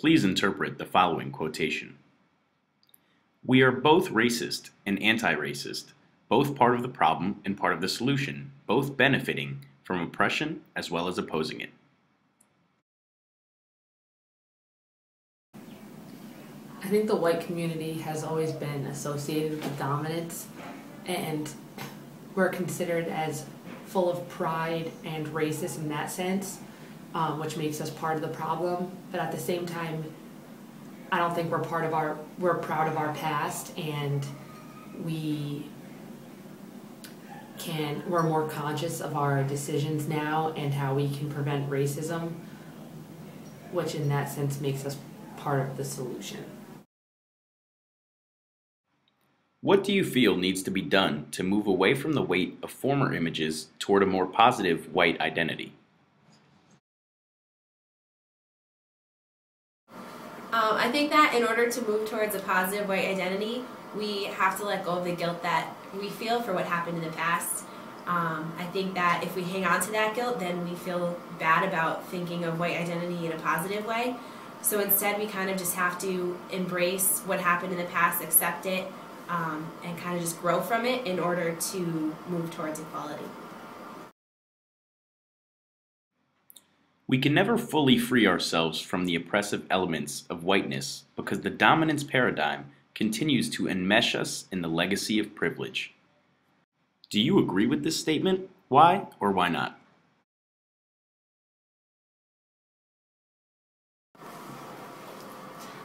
Please interpret the following quotation. We are both racist and anti-racist, both part of the problem and part of the solution, both benefiting from oppression as well as opposing it. I think the white community has always been associated with dominance, and we're considered as full of pride and racist in that sense, which makes us part of the problem. But at the same time, I don't think we're proud of our past, and we're more conscious of our decisions now and how we can prevent racism, which in that sense makes us part of the solution. What do you feel needs to be done to move away from the weight of former images toward a more positive white identity? I think that in order to move towards a positive white identity, we have to let go of the guilt that we feel for what happened in the past. I think that if we hang on to that guilt, then we feel bad about thinking of white identity in a positive way. So instead, we kind of just have to embrace what happened in the past, accept it, and kind of just grow from it in order to move towards equality. We can never fully free ourselves from the oppressive elements of whiteness because the dominance paradigm continues to enmesh us in the legacy of privilege. Do you agree with this statement? Why or why not?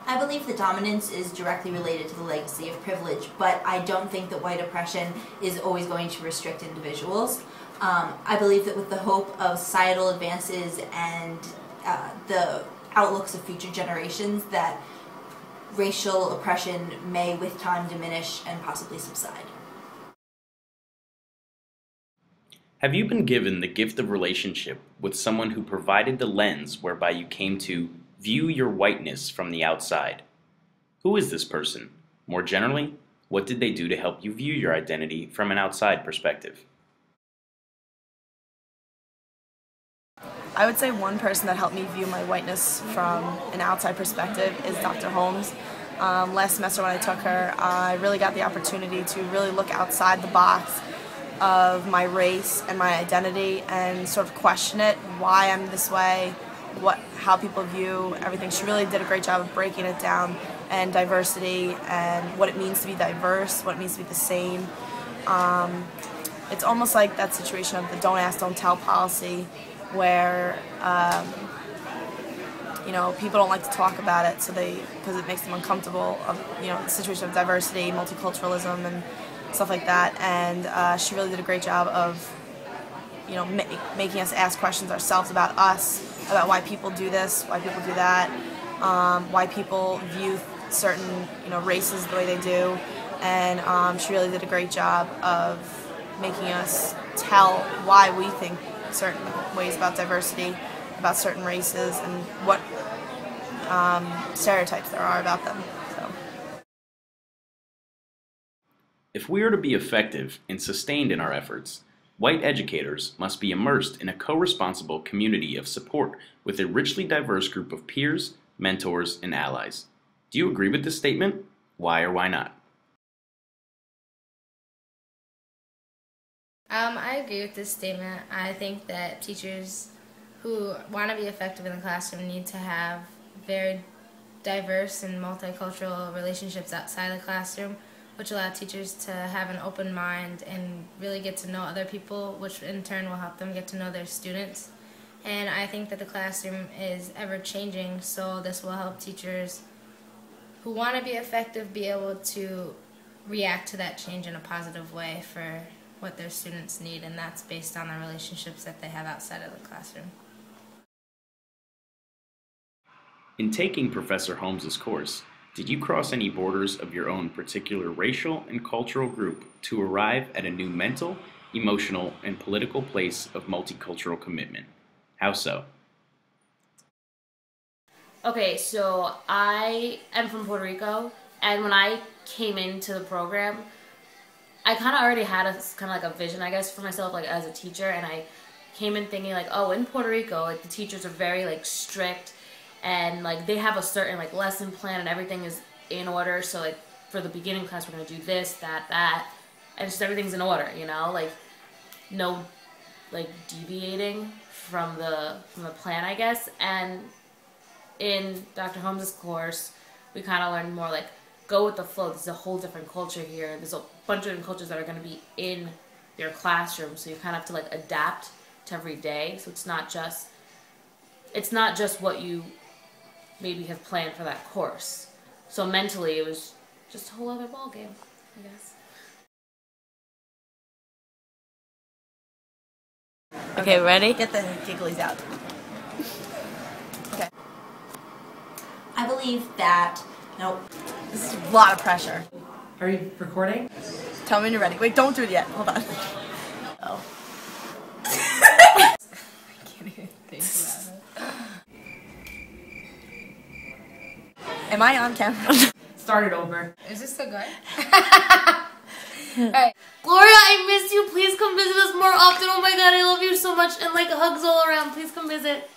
I believe that dominance is directly related to the legacy of privilege, but I don't think that white oppression is always going to restrict individuals. I believe that with the hope of societal advances and the outlooks of future generations, that racial oppression may with time diminish and possibly subside. Have you been given the gift of relationship with someone who provided the lens whereby you came to view your whiteness from the outside? Who is this person? More generally, what did they do to help you view your identity from an outside perspective? I would say one person that helped me view my whiteness from an outside perspective is Dr. Holmes. Last semester when I took her, I really got the opportunity to really look outside the box of my race and my identity and sort of question it, why I'm this way, how people view everything. She really did a great job of breaking it down, and diversity and what it means to be diverse, what it means to be the same. It's almost like that situation of the don't ask, don't tell policy, where people don't like to talk about it, because it makes them uncomfortable. The situation of diversity, multiculturalism, and stuff like that. And she really did a great job of making us ask questions ourselves about us, about why people do this, why people do that, why people view certain races the way they do. And she really did a great job of making us tell why we think certain ways about diversity, about certain races, and what stereotypes there are about them. So. If we are to be effective and sustained in our efforts, white educators must be immersed in a co-responsible community of support with a richly diverse group of peers, mentors, and allies. Do you agree with this statement? Why or why not? I agree with this statement. I think that teachers who want to be effective in the classroom need to have very diverse and multicultural relationships outside the classroom, which allow teachers to have an open mind and really get to know other people, which in turn will help them get to know their students. And I think that the classroom is ever changing, so this will help teachers who want to be effective be able to react to that change in a positive way for what their students need, and that's based on the relationships that they have outside of the classroom. In taking Professor Holmes's course, did you cross any borders of your own particular racial and cultural group to arrive at a new mental, emotional, and political place of multicultural commitment? How so? Okay, so I am from Puerto Rico, and when I came into the program, I kind of already had a vision, I guess, for myself, like as a teacher, and I came in thinking like, oh, in Puerto Rico, like the teachers are very like strict, and like they have a certain like lesson plan and everything is in order. So like for the beginning class, we're gonna do this, that, and just everything's in order, you know, like no like deviating from the plan, I guess. And in Dr. Holmes' course, we kind of learned more like go with the flow. This is a whole different culture here. There's a bunch of different cultures that are going to be in your classroom, so you kind of have to like adapt to every day. So it's not just what you maybe have planned for that course. So mentally, it was just a whole other ball game, I guess. Okay, ready? Get the gigglies out. Okay. I believe that. Nope. This is a lot of pressure. Are you recording? Tell me when you're ready. Wait, don't do it yet. Hold on. Oh. I can't even think about it. Am I on camera? Start it over. Is this still going? Alright. Gloria, I miss you. Please come visit us more often. Oh my god, I love you so much. And like hugs all around. Please come visit.